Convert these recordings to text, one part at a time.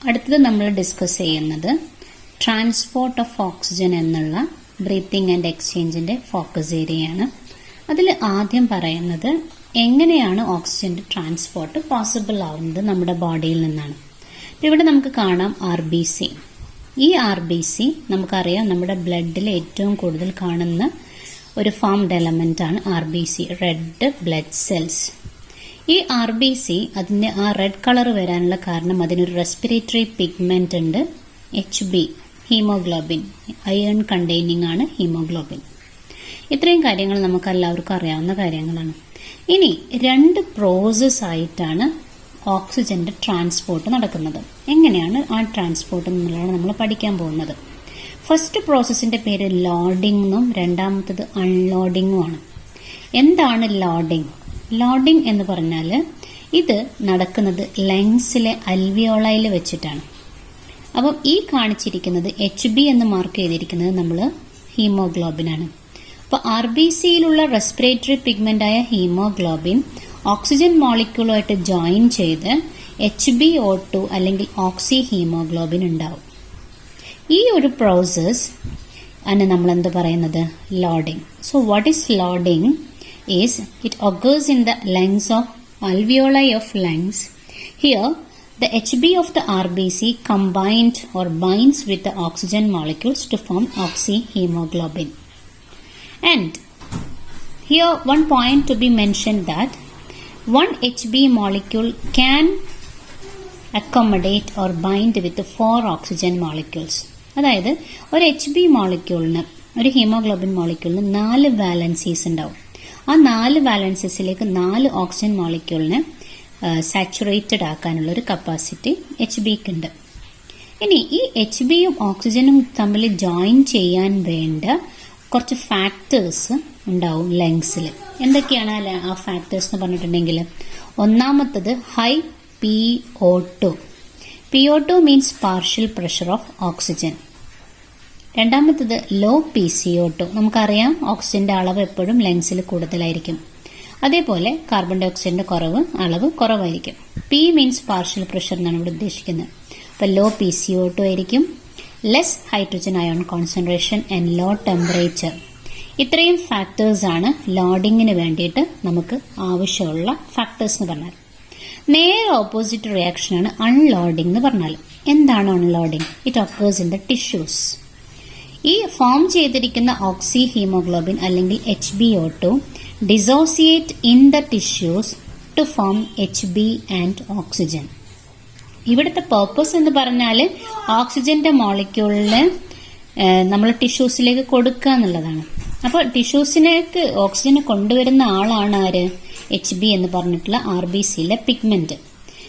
അടുത്തത് നമ്മൾ ഡിസ്കസ് ചെയ്യുന്നത് ട്രാൻസ്പോർട്ട് ഓഫ് ഓക്സിജൻ എന്നുള്ള ബ്രീത്തിങ് ആൻഡ് എക്സ്ചേഞ്ചിന്റെ ഫോക്കസ് ഏരിയയാണ്. അതിൽ ആദ്യം പറയുന്നത് എങ്ങനെയാണ് ഓക്സിജന്റെ ട്രാൻസ്പോർട്ട് പോസിബിൾ ആവുന്നത് നമ്മുടെ ബോഡിയിൽ നിന്നാണ്. ഇവിടെ നമുക്ക് കാണാം RBC. ഈ RBC നമുക്കറിയാം നമ്മുടെ ബ്ലഡിൽ ഏറ്റവും കൂടുതൽ കാണുന്ന ഒരു ഫോംഡ് എലമെന്റ് ആണ് RBC, റെഡ് ബ്ലഡ് സെൽസ്. ഈ RBC അതിന്റെ ആ റെഡ് കളർ വരാനുള്ള കാരണം അതിനൊരു റെസ്പിറേറ്ററി പിഗ്മെന്റ് ഉണ്ട്, HB, ഹീമോഗ്ലോബിൻ, അയൺ കണ്ടെയ്നിങ് ആണ് ഹീമോഗ്ലോബിൻ. ഇത്രയും കാര്യങ്ങൾ നമുക്ക് എല്ലാവർക്കും അറിയാവുന്ന കാര്യങ്ങളാണ്. ഇനി രണ്ട് പ്രോസസ് ആയിട്ടാണ് ഓക്സിജന്റെ ട്രാൻസ്പോർട്ട് നടക്കുന്നത്. എങ്ങനെയാണ് ആ ട്രാൻസ്പോർട്ട് എന്നുള്ളതാണ് നമ്മൾ പഠിക്കാൻ പോകുന്നത്. ഫസ്റ്റ് പ്രോസസ്സിന്റെ പേര് ലോഡിംഗ് എന്നും രണ്ടാമത്തത് അൺലോഡിംഗും ആണ്. എന്താണ് ലോഡിംഗ്? ലോഡിംഗ് എന്ന് പറഞ്ഞാൽ ഇത് നടക്കുന്നത് ലങ്സിലെ അൽവിയോളയിൽ വെച്ചിട്ടാണ്. അപ്പം ഈ കാണിച്ചിരിക്കുന്നത് HB എന്ന് മാർക്ക് ചെയ്തിരിക്കുന്നത് നമ്മൾ ഹീമോഗ്ലോബിനാണ്. അപ്പോൾ RBCയിലുള്ള റെസ്പിറേറ്ററി പിഗ്മെന്റ് ആയ ഹീമോഗ്ലോബിൻ ഓക്സിജൻ മോളിക്യൂളുമായിട്ട് ജോയിൻ ചെയ്ത് HbO2 അല്ലെങ്കിൽ ഓക്സി ഹീമോഗ്ലോബിൻ ഉണ്ടാവും. ഈ ഒരു പ്രോസസ് ആണ് നമ്മൾ എന്ത് പറയുന്നത്? Loading. So what is loading? is it occurs in the lungs of alveoli of lungs. Here the HB of the RBC combined or binds with the oxygen molecules to form oxyhemoglobin. And here one point to be mentioned that one HB molecule can accommodate or bind with 4 oxygen molecules. അതായത് ഒരു HB മോളിക്യൂളിന്, ഒരു haemoglobin മോളിക്യൂളിന് 4 valencies ഉണ്ടാവും. ആ 4 വാലൻസീസിലേക്ക് 4 oxygen മോളിക്യൂളിനെ saturated ആക്കാനുള്ള ഒരു capacity HBക്ക് ഉണ്ട്. ഇനി ഈ HBയും ഓക്സിജനും തമ്മിൽ ജോയിൻ ചെയ്യാൻ വേണ്ട കുറച്ച് ഫാക്ടേഴ്സ് ഉണ്ടാവും ലങ്സിൽ. എന്തൊക്കെയാണ് ആ ഫാക്ടേഴ്സ് എന്ന് പറഞ്ഞിട്ടുണ്ടെങ്കിൽ, ഒന്നാമത്തത് high PO2. PO2 means partial pressure of oxygen. രണ്ടാമത്തത് ലോ PCO2. നമുക്കറിയാം ഓക്സിജന്റെ അളവ് എപ്പോഴും ലങ്സിൽ കൂടുതലായിരിക്കും. അതേപോലെ കാർബൺ ഡൈ ഓക്സൈഡിന്റെ അളവ് കുറവായിരിക്കും. P മീൻസ് പാർഷ്യൽ പ്രഷർ എന്നാണ് ഇവിടെ ഉദ്ദേശിക്കുന്നത്. അപ്പൊ ലോ PCO2 ആയിരിക്കും, less hydrogen ion concentration and low temperature. ഇത്രയും ഫാക്ടേഴ്സ് ആണ് ലോഡിങ്ങിന് വേണ്ടിയിട്ട് നമുക്ക് ആവശ്യമുള്ള ഫാക്ടേഴ്സ് എന്ന് പറഞ്ഞാൽ. നേരെ ഓപ്പോസിറ്റ് റിയാക്ഷൻ ആണ് അൺലോഡിംഗ് എന്ന് പറഞ്ഞാൽ. എന്താണ് unloading? It occurs in the tissues. ഈ ഫോം ചെയ്തിരിക്കുന്ന ഓക്സി ഹീമോഗ്ലോബിൻ അല്ലെങ്കിൽ HbO2 dissociate in the tissues to form HB and oxygen. ഇവിടുത്തെ പേർപ്പസ് എന്ന് പറഞ്ഞാൽ ഓക്സിജന്റെ മോളിക്യൂളിന് നമ്മൾ ടിഷ്യൂസിലേക്ക് കൊടുക്കുക എന്നുള്ളതാണ്. അപ്പോൾ ടിഷ്യൂസിലേക്ക് ഓക്സിജനെ കൊണ്ടുവരുന്ന ആളാണ് ആര്? HB എന്ന് പറഞ്ഞിട്ടുള്ള RBCയിലെ പിഗ്മെന്റ്.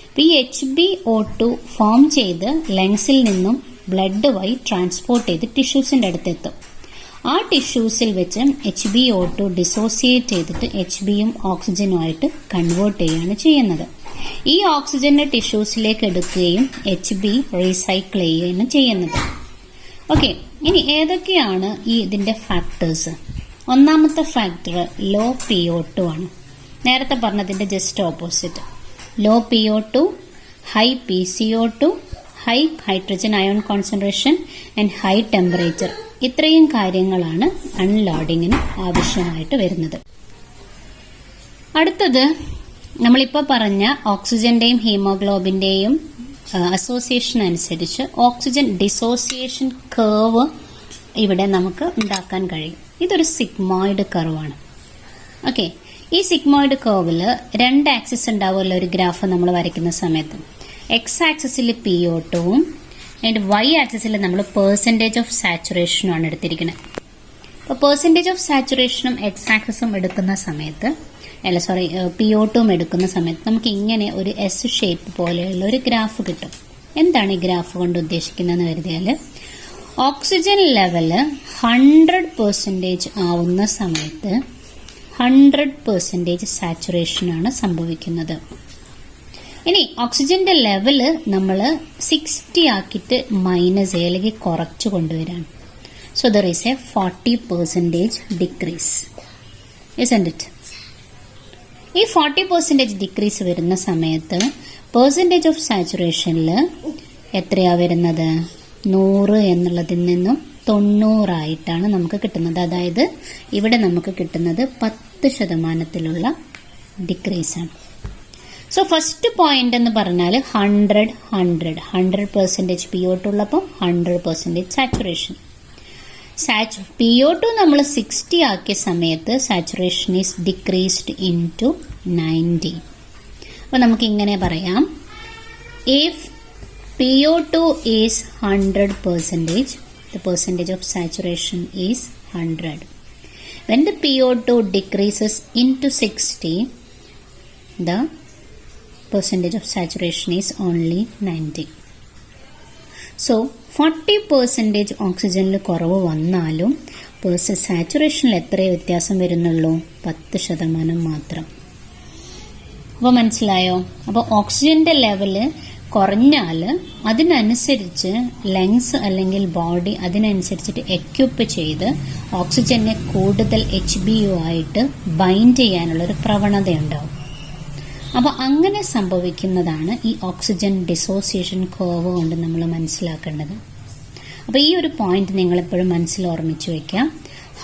അപ്പൊ ഈ HbO2 ഫോം ചെയ്ത് ലങ്സിൽ നിന്നും ബ്ലഡ് വഴി ട്രാൻസ്പോർട്ട് ചെയ്ത് ടിഷ്യൂസിന്റെ അടുത്തെത്തും. ആ ടിഷ്യൂസിൽ വെച്ച് HbO2 ഡിസോസിയേറ്റ് ചെയ്തിട്ട് HBയും ഓക്സിജനുമായിട്ട് കൺവേർട്ട് ചെയ്യുകയാണ് ചെയ്യുന്നത്. ഈ ഓക്സിജനെ ടിഷ്യൂസിലേക്ക് എടുക്കുകയും HB റീസൈക്കിൾ ചെയ്യുകയാണ് ചെയ്യുന്നത്. ഓക്കെ, ഇനി ഏതൊക്കെയാണ് ഇതിന്റെ ഫാക്ടേഴ്സ്? ഒന്നാമത്തെ ഫാക്ടർ ലോ PO2 ആണ്. നേരത്തെ പറഞ്ഞതിന്റെ just opposite. Low PO2, high PCO2, high hydrogen ion concentration and high temperature. ഇത്രയും കാര്യങ്ങളാണ് അൺലോഡിങ്ങിന് ആവശ്യമായിട്ട് വരുന്നത്. അടുത്തത് നമ്മളിപ്പോൾ പറഞ്ഞ ഓക്സിജന്റെയും ഹീമോഗ്ലോബിന്റെയും അസോസിയേഷൻ അനുസരിച്ച് ഓക്സിജൻ ഡിസോസിയേഷൻ കർവ് ഇവിടെ നമുക്ക് ഉണ്ടാക്കാൻ കഴിയും. ഇതൊരു സിഗ്മോയിഡ് കർവാണ്. ഓക്കെ, ഈ സിഗ്മോയിഡ് കർവിൽ 2 ആക്സിസ് ഉണ്ടാവുമല്ലോ ഒരു ഗ്രാഫ് നമ്മൾ വരയ്ക്കുന്ന സമയത്ത്. X ആക്സിസിൽ PO2ഉം ആൻഡ് Y ആക്സിസിൽ നമ്മൾ പെർസെന്റേജ് ഓഫ് സാച്ചുറേഷനും ആണ് എടുത്തിരിക്കുന്നത്. അപ്പോൾ പെർസെന്റേജ് ഓഫ് സാച്ചുറേഷനും X ആക്സിസും എടുക്കുന്ന സമയത്ത്, PO2ഉം എടുക്കുന്ന സമയത്ത് നമുക്ക് ഇങ്ങനെ ഒരു S ഷേപ്പ് പോലെയുള്ള ഒരു ഗ്രാഫ് കിട്ടും. എന്താണ് ഈ ഗ്രാഫ് കൊണ്ട് ഉദ്ദേശിക്കുന്നതെന്ന് കരുതിയാൽ, ഓക്സിജൻ ലെവല് 100% ആവുന്ന സമയത്ത് 100% സാച്ചുറേഷൻ ആണ് സംഭവിക്കുന്നത്. ഇനി ഓക്സിജന്റെ ലെവല് നമ്മൾ 60 ആക്കിയിട്ട് -A അല്ലെങ്കിൽ കുറച്ചു കൊണ്ടുവരാണ്. So there is a 40% decrease, isn't it? ഈ 40% ഡിക്രീസ് വരുന്ന സമയത്ത് പെർസെന്റേജ് ഓഫ് സാച്ചുറേഷനിൽ എത്രയാ വരുന്നത്? 100 എന്നുള്ളതിൽ നിന്നും 90 നമുക്ക് കിട്ടുന്നത്. അതായത് ഇവിടെ നമുക്ക് കിട്ടുന്നത് 10% ഡിക്രീസ് ആണ്. സോ ഫസ്റ്റ് പോയിന്റ് എന്ന് പറഞ്ഞാൽ 100% PO2 ഉള്ളപ്പോൾ 100% സാച്ചുറേഷൻ. PO2 നമ്മൾ 60 ആക്കിയ സമയത്ത് saturation is decreased in to 90. അപ്പോൾ നമുക്ക് ഇങ്ങനെ പറയാം, if PO2 is 100%, the percentage of saturation is 100. When the PO2 decreases into 60, the percentage of saturation is only 90. So 40% ഓക്സിജനിൽ കുറവ് വന്നാലും സാച്ചുറേഷനിൽ എത്രയേ വ്യത്യാസം വരുന്നുള്ളൂ? 10% മാത്രം. അപ്പോൾ മനസ്സിലായോ? അപ്പോൾ ഓക്സിജന്റെ ലെവല് കുറഞ്ഞാൽ അതിനനുസരിച്ച് ലങ്സ് അല്ലെങ്കിൽ ബോഡി അതിനനുസരിച്ചിട്ട് എക്യുപ്പ് ചെയ്ത് ഓക്സിജനെ കൂടുതൽ HBO ആയിട്ട് ബൈൻഡ് ചെയ്യാനുള്ളൊരു പ്രവണതയുണ്ടാവും. അപ്പോൾ അങ്ങനെ സംഭവിക്കുന്നതാണ് ഈ ഓക്സിജൻ ഡിസോസിയേഷൻ കർവ് കൊണ്ട് നമ്മൾ മനസ്സിലാക്കേണ്ടത്. അപ്പോൾ ഈ ഒരു പോയിന്റ് നിങ്ങൾ എപ്പോഴും മനസ്സിൽ ഓർമ്മിച്ചു വെക്കാം.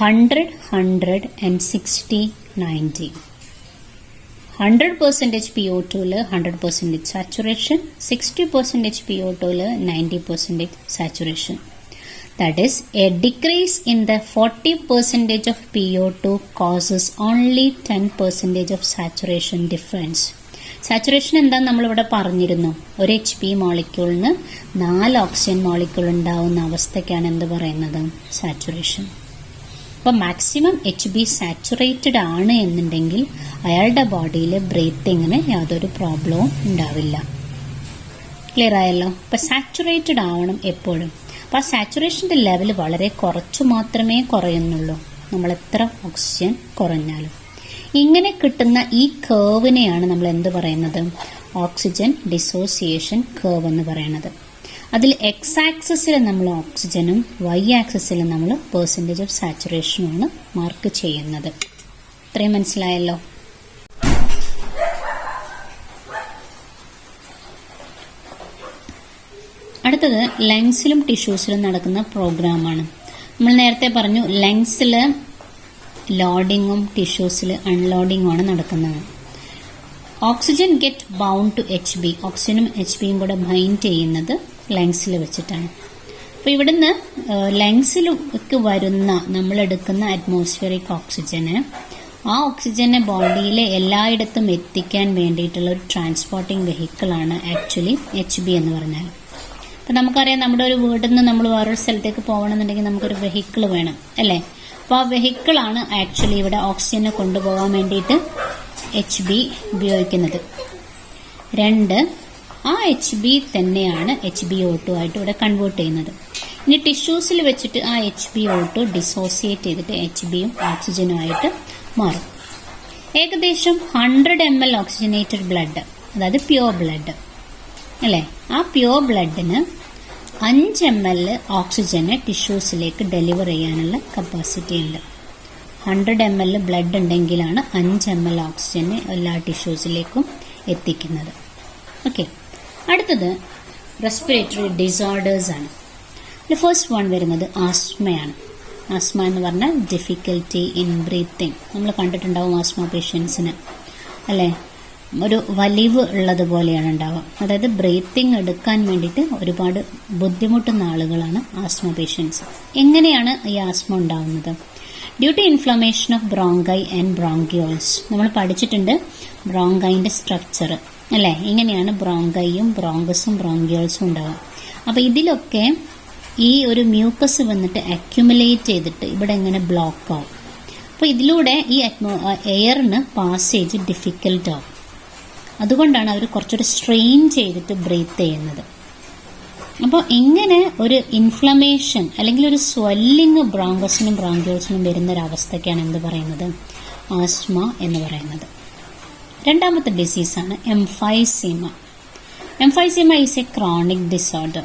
100, 100 and 60, 90. 100% PO2 100% saturation, 60% PO2 90% saturation. That is, a decrease in the 40% of PO2 causes only 10% of saturation difference. Saturation എന്താന്ന് നമ്മളിവിടെ പറഞ്ഞിരുന്നു. ഒരു HP മോളിക്യൂളിന് 4 ഓക്സിജൻ മോളിക്യൂൾ ഉണ്ടാവുന്ന അവസ്ഥയ്ക്കാണ് എന്ത് പറയുന്നത്? സാച്ചുറേഷൻ. അപ്പോൾ മാക്സിമം HB സാച്ചുറേറ്റഡ് ആണ് എന്നുണ്ടെങ്കിൽ അയാളുടെ ബോഡിയിൽ ബ്രീത്തിങ്ങിന് യാതൊരു പ്രോബ്ലവും ഉണ്ടാവില്ല. ക്ലിയർ ആയല്ലോ? അപ്പോൾ സാച്ചുറേറ്റഡ് ആവണം എപ്പോഴും. അപ്പോൾ ആ സാച്ചുറേഷൻ്റെ ലെവൽ വളരെ കുറച്ചു മാത്രമേ കുറയുന്നുള്ളൂ, നമ്മൾ എത്ര ഓക്സിജൻ കുറഞ്ഞാലും. ഇങ്ങനെ കിട്ടുന്ന ഈ കർവിനെയാണ് നമ്മൾ എന്ത് പറയുന്നത്? ഓക്സിജൻ ഡിസോസിയേഷൻ കർവ് എന്ന് പറയുന്നത്. അതിൽ എക്സ് ആക്സിസിൽ നമ്മൾ ഓക്സിജനും Y ആക്സിസിൽ നമ്മൾ പെർസെൻറ്റേജ് ഓഫ് സാച്ചുറേഷനുമാണ് മാർക്ക് ചെയ്യുന്നത്. ഇത്രയും മനസ്സിലായല്ലോ? അടുത്തത് ലങ്സിലും ടിഷ്യൂസിലും നടക്കുന്ന പ്രോഗ്രാമാണ്. നമ്മൾ നേരത്തെ പറഞ്ഞു ലങ്സിൽ ലോഡിങ്ങും ടിഷ്യൂസിൽ അൺലോഡിങ്ങുമാണ് നടക്കുന്നത്. Oxygen get bound to HB, ഓക്സിജനും HBയും കൂടെ ബൈൻഡ് ചെയ്യുന്നത് ലങ്സിൽ വെച്ചിട്ടാണ്. അപ്പോൾ ഇവിടുന്ന് ലങ്സിലേക്ക് വരുന്ന നമ്മളെടുക്കുന്ന അറ്റ്മോസ്ഫിയറിക് ഓക്സിജന് ആ ഓക്സിജനെ ബോഡിയിലെ എല്ലായിടത്തും എത്തിക്കാൻ വേണ്ടിയിട്ടുള്ള ഒരു ട്രാൻസ്പോർട്ടിംഗ് വെഹിക്കിളാണ് ആക്ച്വലി HB എന്ന് പറഞ്ഞാൽ. അപ്പം നമുക്കറിയാം, നമ്മുടെ ഒരു വീട്ടിൽ നിന്ന് നമ്മൾ വേറൊരു സ്ഥലത്തേക്ക് പോകണമെന്നുണ്ടെങ്കിൽ നമുക്കൊരു വെഹിക്കിൾ വേണം അല്ലേ? അപ്പോൾ ആ വെഹിക്കിളാണ് ആക്ച്വലി ഇവിടെ ഓക്സിജനെ കൊണ്ടുപോകാൻ വേണ്ടിയിട്ട് HB ഉപയോഗിക്കുന്നത്. 2, ആ HB തന്നെയാണ് HbO2 ആയിട്ട് ഇവിടെ കൺവേർട്ട് ചെയ്യുന്നത്. ഇനി ടിഷ്യൂസിൽ വെച്ചിട്ട് ആ HbO2 ഡിസോസിയേറ്റ് ചെയ്തിട്ട് HBയും ഓക്സിജനും ആയിട്ട് മാറും. ഏകദേശം 100 ml ഓക്സിജനേറ്റഡ് ബ്ലഡ്, അതായത് പ്യുവർ ബ്ലഡ് അല്ലേ, ആ പ്യുവർ ബ്ലഡിന് 5 ml ഓക്സിജനെ ടിഷ്യൂസിലേക്ക് ഡെലിവർ ചെയ്യാനുള്ള കപ്പാസിറ്റി ഉണ്ട്. 100 ml ബ്ലഡ് ഉണ്ടെങ്കിലാണ് 5 ml ഓക്സിജനെ എല്ലാ ടിഷ്യൂസിലേക്കും എത്തിക്കുന്നത്. ഓക്കെ, അടുത്തത് റെസ്പിറേറ്ററി ഡിസോർഡേഴ്സ് ആണ്. ഫസ്റ്റ് വൺ വരുന്നത് ആസ്മയാണ്. ആസ്മ എന്ന് പറഞ്ഞാൽ ഡിഫിക്കൽറ്റി ഇൻ ബ്രീത്തിങ്. നമ്മൾ കണ്ടിട്ടുണ്ടാവും ആസ്മ പേഷ്യൻസിന് അല്ലേ, ഒരു വലിവ് ഉള്ളതുപോലെയാണ് ഉണ്ടാവുക. അതായത് ബ്രീത്തിങ് എടുക്കാൻ വേണ്ടിയിട്ട് ഒരുപാട് ബുദ്ധിമുട്ടുന്ന ആളുകളാണ് ആസ്മ പേഷ്യൻസ്. എങ്ങനെയാണ് ഈ ആസ്മ ഉണ്ടാവുന്നത്? Due to inflammation of bronchi and bronchioles. നമ്മൾ പഠിച്ചിട്ടുണ്ട് ബ്രോങ്കൈൻ്റെ സ്ട്രക്ചർ അല്ലേ, ഇങ്ങനെയാണ് ബ്രോങ്കൈയും ബ്രോങ്കസും ബ്രോങ്കിയോൾസും ഉണ്ടാവുക. അപ്പോൾ ഇതിലൊക്കെ ഈ ഒരു മ്യൂക്കസ് വന്നിട്ട് അക്യുമുലേറ്റ് ചെയ്തിട്ട് ഇവിടെ ഇങ്ങനെ ബ്ലോക്ക് ആവും. അപ്പോൾ ഇതിലൂടെ ഈ എയറിന് പാസേജ് ഡിഫിക്കൽട്ട് ആവും. അതുകൊണ്ടാണ് അവർ കുറച്ചുകൂടി സ്ട്രെയിൻ ചെയ്തിട്ട് ബ്രീത്ത് ചെയ്യുന്നത്. അപ്പോൾ ഇങ്ങനെ ഒരു ഇൻഫ്ലമേഷൻ അല്ലെങ്കിൽ ഒരു സ്വെല്ലിങ് ബ്രോങ്കസിനും ബ്രോങ്കിയോൾസിനും വരുന്നൊരവസ്ഥയ്ക്കാണ് എന്ത് പറയുന്നത്? ആസ്മ എന്ന് പറയുന്നത്. രണ്ടാമത്തെ ഡിസീസാണ് emphysema. Emphysema is a chronic disorder.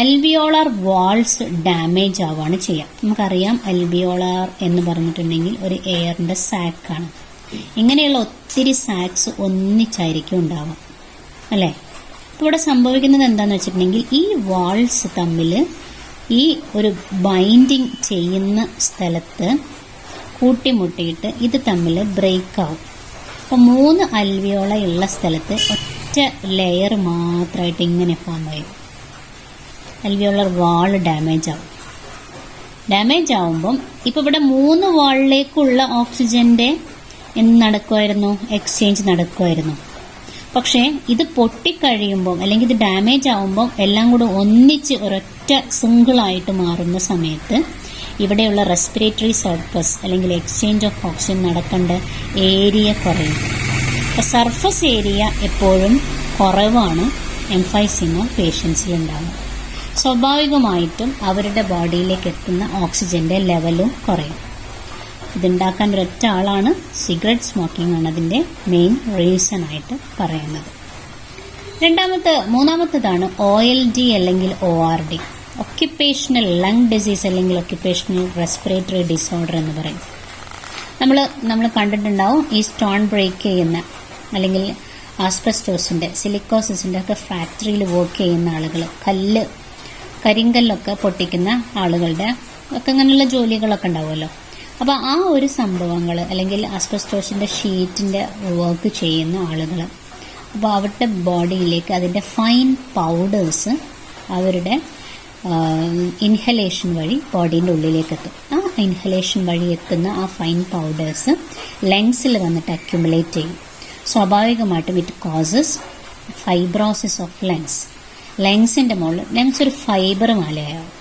Alveolar walls damage ആവുകയാണ് ചെയ്യുക. നമുക്കറിയാം അൽവിയോളാർ എന്ന് പറഞ്ഞിട്ടുണ്ടെങ്കിൽ ഒരു എയറിൻ്റെ സാക്കാണ്. ഇങ്ങനെയുള്ള ഒത്തിരി സാക്സ് ഒന്നിച്ചായിരിക്കും ഉണ്ടാവുക അല്ലേ. ഇവിടെ സംഭവിക്കുന്നത് എന്താന്ന് വെച്ചിട്ടുണ്ടെങ്കിൽ ഈ വാൾസ് തമ്മിൽ ഈ ഒരു ബൈൻഡിങ് ചെയ്യുന്ന സ്ഥലത്ത് കൂട്ടിമുട്ടിയിട്ട് ഇത് തമ്മിൽ ബ്രേക്ക് ആവും. അപ്പോൾ 3 അൽവിയോള ഉള്ള സ്ഥലത്ത് ഒറ്റ ലെയർ മാത്രമായിട്ട് ഇങ്ങനെ ഫോം ചെയ്യും. അൽവിയോളർ വാൾ ഡാമേജ് ആവും. ഡാമേജ് ആവുമ്പം ഇപ്പം ഇവിടെ 3 വാളിലേക്കുള്ള ഓക്സിജന്റെ എന്ത് നടക്കുമായിരുന്നു? എക്സ്ചേഞ്ച് നടക്കുമായിരുന്നു. പക്ഷേ ഇത് പൊട്ടിക്കഴിയുമ്പം അല്ലെങ്കിൽ ഇത് ഡാമേജ് ആവുമ്പം എല്ലാം കൂടെ ഒന്നിച്ച് ഒരൊറ്റ സിംഗിളായിട്ട് മാറുന്ന സമയത്ത് ഇവിടെയുള്ള റെസ്പിറേറ്ററി സർഫസ് അല്ലെങ്കിൽ എക്സ്ചേഞ്ച് ഓഫ് ഓക്സിജൻ നടക്കേണ്ട ഏരിയ കുറയും. അപ്പോൾ സർഫസ് ഏരിയ എപ്പോഴും കുറവാണ് എംഫൈസീമ പേഷ്യൻസിൽ ഉണ്ടാകും. സ്വാഭാവികമായിട്ടും അവരുടെ ബോഡിയിലേക്ക് എത്തുന്ന ഓക്സിജന്റെ ലെവലും കുറയും. ഇതുണ്ടാക്കാൻ ഒരൊറ്റ ആളാണ് സിഗരറ്റ് സ്മോക്കിംഗ് ആണ് അതിന്റെ മെയിൻ റീസൺ ആയിട്ട് പറയുന്നത്. മൂന്നാമത്തേതാണ് OLD അല്ലെങ്കിൽ ORD, ഒക്യുപ്പേഷണൽ ലങ് ഡിസീസ് അല്ലെങ്കിൽ ഒക്യുപ്പേഷണൽ റെസ്പിറേറ്ററി ഡിസോർഡർ എന്ന് പറയും. നമ്മൾ കണ്ടിട്ടുണ്ടാവും ഈ സ്റ്റോൺ ബ്രേക്ക് ചെയ്യുന്ന അല്ലെങ്കിൽ ആസ്ബസ്റ്റോസിന്റെ സിലിക്കോസിന്റെ ഒക്കെ ഫാക്ടറിയിൽ വർക്ക് ചെയ്യുന്ന ആളുകൾ, കരിങ്കല്ലൊക്കെ പൊട്ടിക്കുന്ന ആളുകളുടെ ഒക്കെ അങ്ങനെയുള്ള ജോലികളൊക്കെ ഉണ്ടാവുമല്ലോ. അപ്പോൾ ആ ഒരു സംഭവങ്ങൾ അല്ലെങ്കിൽ ആസ്ബസ്റ്റോസിന്റെ ഷീറ്റിന്റെ വർക്ക് ചെയ്യുന്ന ആളുകൾ, അപ്പോൾ അവരുടെ ബോഡിയിലേക്ക് അതിന്റെ ഫൈൻ പൗഡേഴ്സ് അവരുടെ ഇൻഹലേഷൻ വഴി ബോഡീൻ്റെ ഉള്ളിലേക്ക് എത്തും. ആ ഇൻഹലേഷൻ വഴി എത്തുന്ന ആ ഫൈൻ പൗഡേഴ്സ് ലങ്സിൽ വന്നിട്ട് അക്യുമുലേറ്റ് ചെയ്യും. സ്വാഭാവികമായിട്ടും ഇറ്റ് കോസസ് ഫൈബ്രോസിസ് ഓഫ് ലങ്സിന്റെ മുകളിൽ ലങ്സ് ഒരു ഫൈബർ മാലയാവും.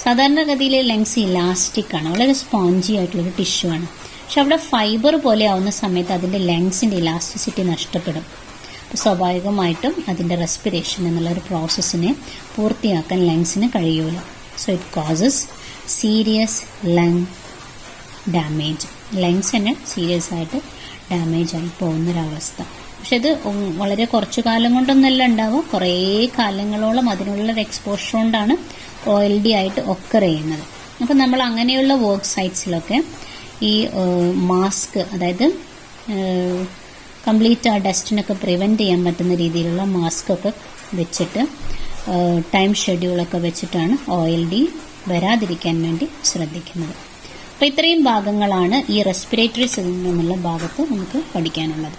സാധാരണഗതിയിൽ ലങ്സ് ഇലാസ്റ്റിക് ആണ്, വളരെ സ്പോഞ്ചി ആയിട്ടുള്ളൊരു ടിഷ്യൂ ആണ്. പക്ഷെ അവിടെ ഫൈബർ പോലെ ആവുന്ന സമയത്ത് അതിന്റെ ലങ്സിന്റെ ഇലാസ്റ്റിസിറ്റി നഷ്ടപ്പെടും. അപ്പോൾ സ്വാഭാവികമായിട്ടും അതിന്റെ റെസ്പിറേഷൻ എന്നുള്ള ഒരു പ്രോസസ്സിനെ പൂർത്തിയാക്കാൻ ലങ്സിന് കഴിയൂല. So it causes serious lung damage. Lungs തന്നെ സീരിയസ് ആയിട്ട് ഡാമേജ് ആയി പോകുന്നൊരവസ്ഥ. പക്ഷെ ഇത് വളരെ കുറച്ചു കാലം കൊണ്ടൊന്നല്ല ഉണ്ടാവുക, കുറേ കാലങ്ങളോളം അതിനുള്ളൊരു എക്സ്പോഷർ കൊണ്ടാണ് OLD ആയിട്ട് ഒക്കർ ചെയ്യുന്നത്. അപ്പം നമ്മൾ അങ്ങനെയുള്ള വർക്ക് സൈറ്റ്സിലൊക്കെ ഈ മാസ്ക്, അതായത് കംപ്ലീറ്റ് ആ ഡസ്റ്റിനൊക്കെ പ്രിവെൻറ്റ് ചെയ്യാൻ പറ്റുന്ന രീതിയിലുള്ള മാസ്ക് ഒക്കെ വെച്ചിട്ട് ടൈം ഷെഡ്യൂളൊക്കെ വെച്ചിട്ടാണ് OLD വരാതിരിക്കാൻ വേണ്ടി ശ്രദ്ധിക്കുന്നത്. അപ്പോൾ ഇത്രയും ഭാഗങ്ങളാണ് ഈ റെസ്പിറേറ്ററി സിസ്റ്റം എന്നുള്ള ഭാഗത്ത് നമുക്ക് പഠിക്കാനുള്ളത്.